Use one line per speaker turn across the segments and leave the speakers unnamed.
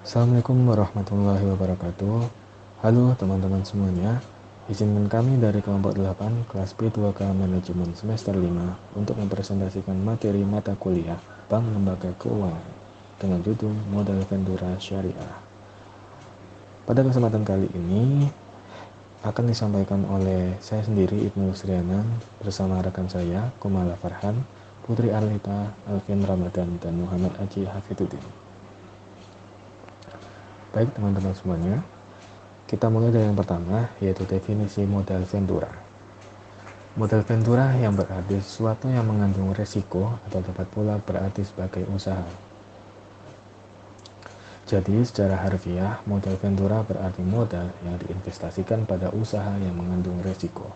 Assalamualaikum warahmatullahi wabarakatuh. Halo teman-teman semuanya. Izinkan kami dari kelompok 8 kelas B2K Manajemen semester 5 untuk mempresentasikan materi mata kuliah Bank Lembaga Keuangan dengan judul Modal Ventura Syariah. Pada kesempatan kali ini akan disampaikan oleh saya sendiri, Ibnu Srianan, bersama rekan saya Kumala Farhan, Putri Arlita, Alvin Ramadan, dan Muhammad Aji Hafidudin. Baik teman-teman semuanya, kita mulai dari yang pertama, yaitu definisi modal ventura. Modal ventura yang berarti sesuatu yang mengandung resiko atau dapat pula berarti sebagai usaha. Jadi secara harfiah, modal ventura berarti modal yang diinvestasikan pada usaha yang mengandung resiko.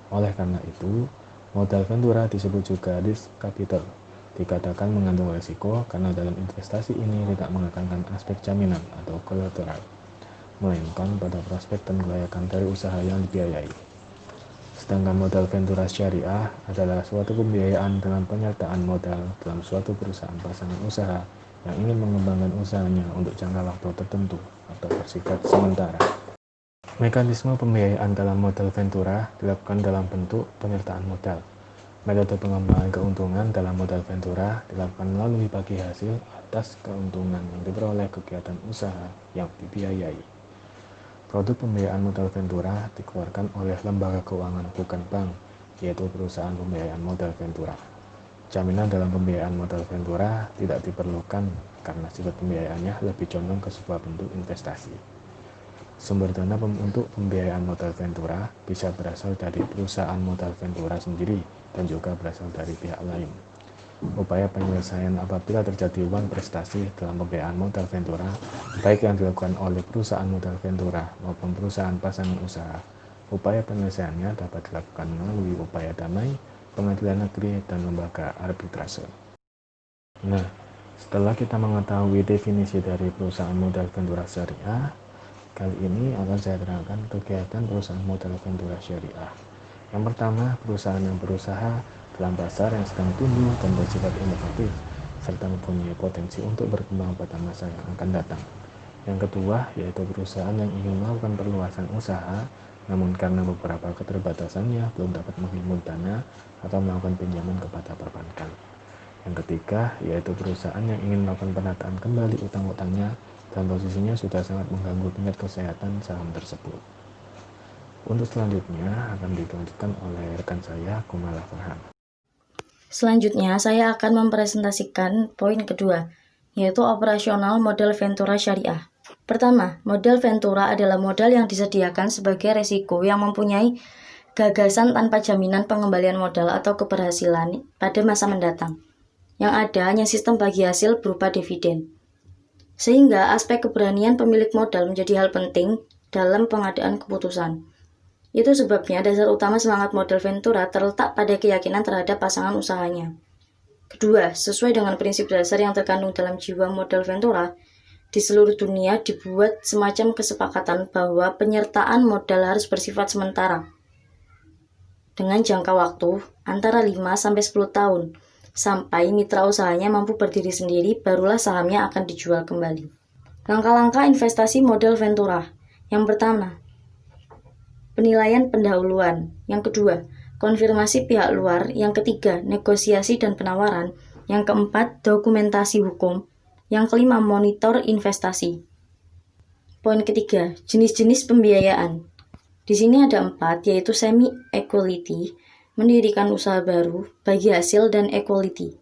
Oleh karena itu, modal ventura disebut juga risk capital. Dikatakan mengandung resiko karena dalam investasi ini tidak menekankan aspek jaminan atau kolateral, melainkan pada prospek dan kelayakan dari usaha yang dibiayai. Sedangkan modal ventura syariah adalah suatu pembiayaan dengan penyertaan modal dalam suatu perusahaan pasangan usaha yang ingin mengembangkan usahanya untuk jangka waktu tertentu atau bersifat sementara. Mekanisme pembiayaan dalam modal ventura dilakukan dalam bentuk penyertaan modal. Metode pengembangan keuntungan dalam modal ventura dilakukan melalui bagi hasil atas keuntungan yang diperoleh kegiatan usaha yang dibiayai. Produk pembiayaan modal ventura dikeluarkan oleh lembaga keuangan bukan bank, yaitu perusahaan pembiayaan modal ventura. Jaminan dalam pembiayaan modal ventura tidak diperlukan karena sifat pembiayaannya lebih condong ke sebuah bentuk investasi. Sumber dana untuk pembiayaan modal ventura bisa berasal dari perusahaan modal ventura sendiri dan juga berasal dari pihak lain. Upaya penyelesaian apabila terjadi uang prestasi dalam pembiayaan modal ventura, baik yang dilakukan oleh perusahaan modal ventura maupun perusahaan pasangan usaha, upaya penyelesaiannya dapat dilakukan melalui upaya damai, pengadilan negeri, dan lembaga arbitrase. Nah, setelah kita mengetahui definisi dari perusahaan modal ventura syariah, kali ini akan saya terangkan kegiatan perusahaan modal ventura syariah. Yang pertama, perusahaan yang berusaha dalam pasar yang sedang tumbuh dan bersifat inovatif, serta mempunyai potensi untuk berkembang pada masa yang akan datang. Yang kedua, yaitu perusahaan yang ingin melakukan perluasan usaha, namun karena beberapa keterbatasannya belum dapat menghimpun dana atau melakukan pinjaman kepada perbankan. Yang ketiga, yaitu perusahaan yang ingin melakukan penataan kembali utang-utangnya dan posisinya sudah sangat mengganggu tingkat kesehatan saham tersebut. Untuk selanjutnya akan dilanjutkan oleh rekan saya, Kumala Farhan.
Selanjutnya, saya akan mempresentasikan poin kedua, yaitu operasional modal ventura syariah. Pertama, modal ventura adalah modal yang disediakan sebagai resiko yang mempunyai gagasan tanpa jaminan pengembalian modal atau keberhasilan pada masa mendatang. Yang ada hanya sistem bagi hasil berupa dividen. Sehingga aspek keberanian pemilik modal menjadi hal penting dalam pengadaan keputusan. Itu sebabnya dasar utama semangat modal ventura terletak pada keyakinan terhadap pasangan usahanya. Kedua, sesuai dengan prinsip dasar yang terkandung dalam jiwa modal ventura, di seluruh dunia dibuat semacam kesepakatan bahwa penyertaan modal harus bersifat sementara. Dengan jangka waktu antara 5-10 tahun, sampai mitra usahanya mampu berdiri sendiri, barulah sahamnya akan dijual kembali. Langkah-langkah investasi modal ventura. Yang pertama, penilaian pendahuluan. Yang kedua, konfirmasi pihak luar. Yang ketiga, negosiasi dan penawaran. Yang keempat, dokumentasi hukum. Yang kelima, monitor investasi. Poin ketiga, jenis-jenis pembiayaan. Di sini ada 4, yaitu semi-equality, mendirikan usaha baru, bagi hasil, dan equality.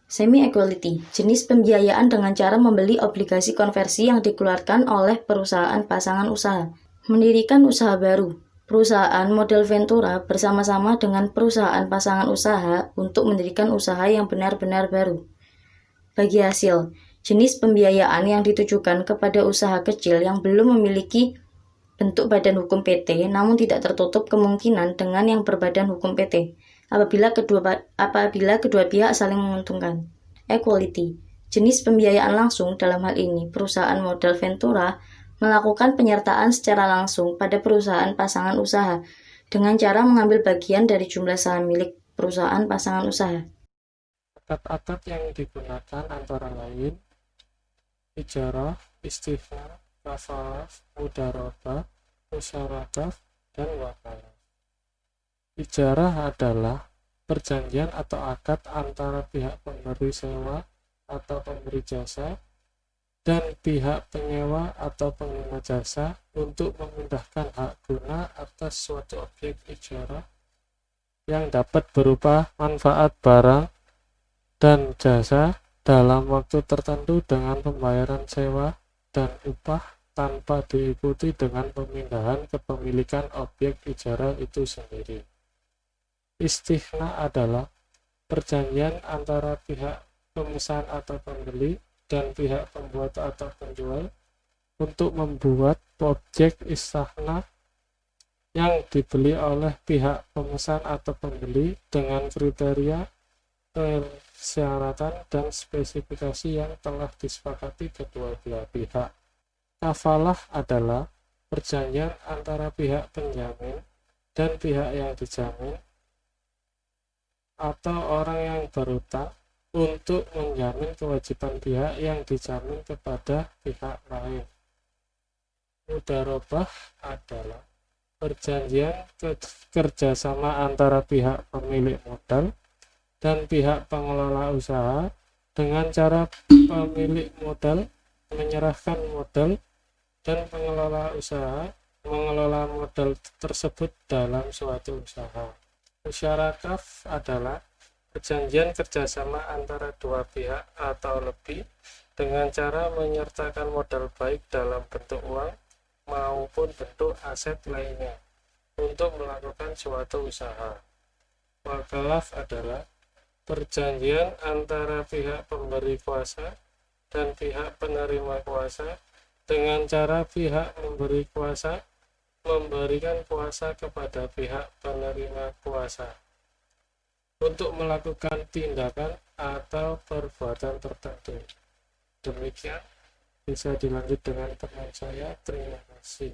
Semi-equality, jenis pembiayaan dengan cara membeli obligasi konversi yang dikeluarkan oleh perusahaan pasangan usaha. Mendirikan usaha baru, perusahaan modal ventura bersama-sama dengan perusahaan pasangan usaha untuk mendirikan usaha yang benar-benar baru. Bagi hasil, jenis pembiayaan yang ditujukan kepada usaha kecil yang belum memiliki bentuk badan hukum PT, namun tidak tertutup kemungkinan dengan yang berbadan hukum PT, apabila kedua pihak saling menguntungkan. Equality, jenis pembiayaan langsung, dalam hal ini perusahaan modal ventura melakukan penyertaan secara langsung pada perusahaan pasangan usaha dengan cara mengambil bagian dari jumlah saham milik perusahaan pasangan usaha.
Atap-atap yang digunakan antara lain ijarah, istighna, kafalah, mudharabah, musyarakah, dan wakalah. Ijarah adalah perjanjian atau akad antara pihak pemberi sewa atau pemberi jasa dan pihak penyewa atau pengguna jasa untuk memindahkan hak guna atas suatu objek ijarah yang dapat berupa manfaat barang dan jasa dalam waktu tertentu dengan pembayaran sewa dan upah tanpa diikuti dengan pemindahan kepemilikan objek ijarah itu sendiri. Istighna adalah perjanjian antara pihak pemesan atau pembeli dan pihak pembuat atau penjual untuk membuat objek istighna yang dibeli oleh pihak pemesan atau pembeli dengan kriteria, persyaratan, dan spesifikasi yang telah disepakati kedua belah pihak. Kafalah adalah perjanjian antara pihak penjamin dan pihak yang dijamin atau orang yang berutang untuk menjamin kewajiban pihak yang dijamin kepada pihak lain. Mudharabah adalah perjanjian kerjasama antara pihak pemilik modal dan pihak pengelola usaha dengan cara pemilik modal menyerahkan modal dan pengelola usaha mengelola modal tersebut dalam suatu usaha. Musyarakah adalah perjanjian kerjasama antara dua pihak atau lebih dengan cara menyertakan modal baik dalam bentuk uang maupun bentuk aset lainnya untuk melakukan suatu usaha. Wakalah adalah perjanjian antara pihak pemberi kuasa dan pihak penerima kuasa dengan cara pihak memberi kuasa memberikan kuasa kepada pihak penerima kuasa untuk melakukan tindakan atau perbuatan tertentu. Demikian, bisa dilanjut dengan teman saya. Terima kasih.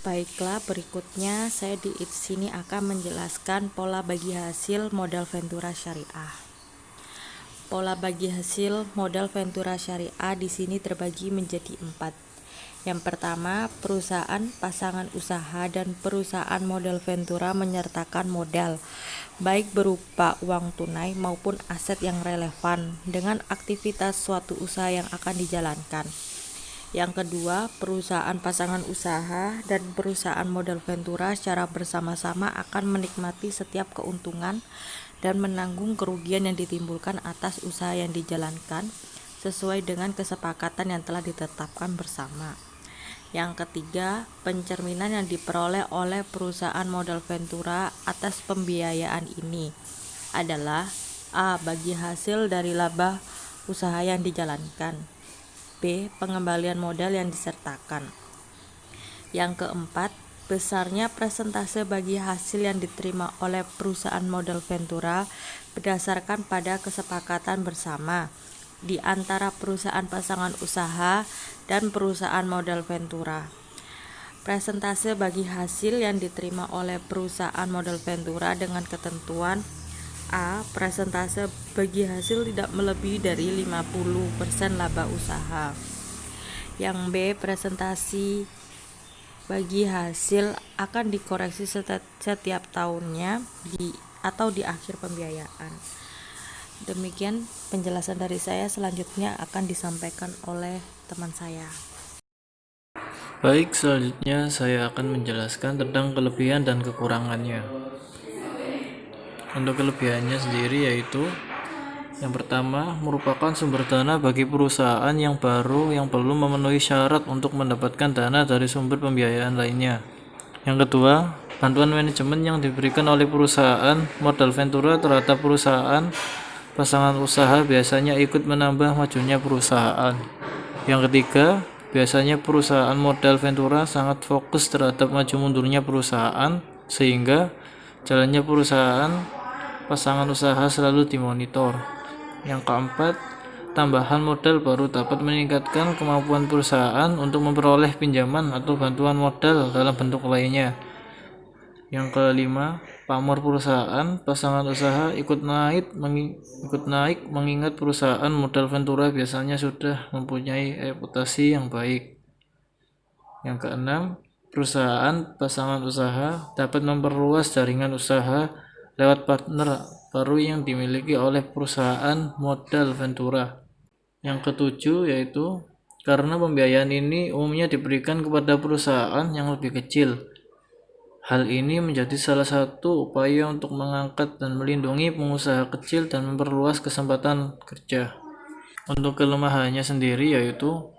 Baiklah, berikutnya saya di sini akan menjelaskan pola bagi hasil modal Ventura Syariah. Pola bagi hasil modal Ventura Syariah di sini terbagi menjadi 4. Yang pertama, perusahaan pasangan usaha dan perusahaan modal Ventura menyertakan modal, baik berupa uang tunai maupun aset yang relevan dengan aktivitas suatu usaha yang akan dijalankan. Yang kedua, perusahaan pasangan usaha dan perusahaan modal Ventura secara bersama-sama akan menikmati setiap keuntungan dan menanggung kerugian yang ditimbulkan atas usaha yang dijalankan sesuai dengan kesepakatan yang telah ditetapkan bersama. Yang ketiga, pencerminan yang diperoleh oleh perusahaan modal Ventura atas pembiayaan ini adalah A. Bagi hasil dari laba usaha yang dijalankan, B. Pengembalian modal yang disertakan. Yang keempat, besarnya persentase bagi hasil yang diterima oleh perusahaan modal Ventura berdasarkan pada kesepakatan bersama di antara perusahaan pasangan usaha dan perusahaan modal Ventura. Persentase bagi hasil yang diterima oleh perusahaan modal Ventura dengan ketentuan A. Persentase bagi hasil tidak melebihi dari 50% laba usaha. Yang B. Presentasi bagi hasil akan dikoreksi setiap tahunnya atau di akhir pembiayaan. Demikian penjelasan dari saya, selanjutnya akan disampaikan oleh teman saya.
Baik, selanjutnya saya akan menjelaskan tentang kelebihan dan kekurangannya. Untuk kelebihannya sendiri yaitu yang pertama, merupakan sumber dana bagi perusahaan yang baru yang belum memenuhi syarat untuk mendapatkan dana dari sumber pembiayaan lainnya. Yang kedua, bantuan manajemen yang diberikan oleh perusahaan modal Ventura terhadap perusahaan pasangan usaha biasanya ikut menambah majunya perusahaan. Yang ketiga, biasanya perusahaan modal Ventura sangat fokus terhadap maju mundurnya perusahaan sehingga jalannya perusahaan pasangan usaha selalu dimonitor. Yang keempat, tambahan modal baru dapat meningkatkan kemampuan perusahaan untuk memperoleh pinjaman atau bantuan modal dalam bentuk lainnya. Yang kelima, pamor perusahaan, pasangan usaha ikut naik mengingat perusahaan modal Ventura biasanya sudah mempunyai reputasi yang baik. Yang keenam, perusahaan pasangan usaha dapat memperluas jaringan usaha lewat partner baru yang dimiliki oleh perusahaan modal Ventura. Yang ketujuh yaitu karena pembiayaan ini umumnya diberikan kepada perusahaan yang lebih kecil. Hal ini menjadi salah satu upaya untuk mengangkat dan melindungi pengusaha kecil dan memperluas kesempatan kerja. Untuk kelemahannya sendiri yaitu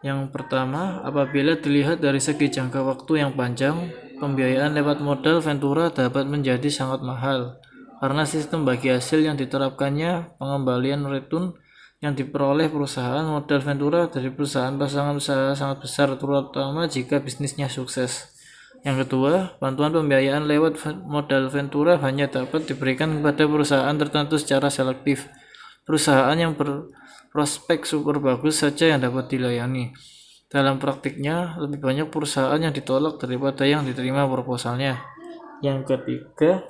yang pertama, apabila dilihat dari segi jangka waktu yang panjang, pembiayaan lewat modal Ventura dapat menjadi sangat mahal karena sistem bagi hasil yang diterapkannya, pengembalian return yang diperoleh perusahaan modal Ventura dari perusahaan pasangan usaha sangat besar, terutama jika bisnisnya sukses. Yang kedua, bantuan pembiayaan lewat modal Ventura hanya dapat diberikan kepada perusahaan tertentu secara selektif. Perusahaan yang berprospek super bagus saja yang dapat dilayani. Dalam praktiknya, lebih banyak perusahaan yang ditolak daripada yang diterima proposalnya. Yang ketiga,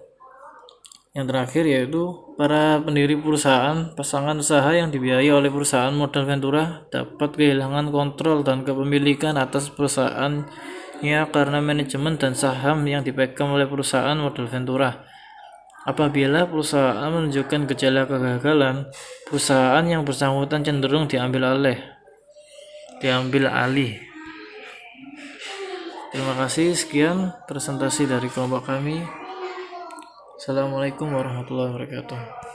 yang terakhir yaitu para pendiri perusahaan pasangan usaha yang dibiayai oleh perusahaan modal Ventura dapat kehilangan kontrol dan kepemilikan atas perusahaannya karena manajemen dan saham yang dipegang oleh perusahaan modal Ventura. Apabila perusahaan menunjukkan gejala kegagalan, perusahaan yang bersangkutan cenderung diambil alih. Terima kasih, sekian presentasi dari kelompok kami. Assalamualaikum warahmatullahi wabarakatuh.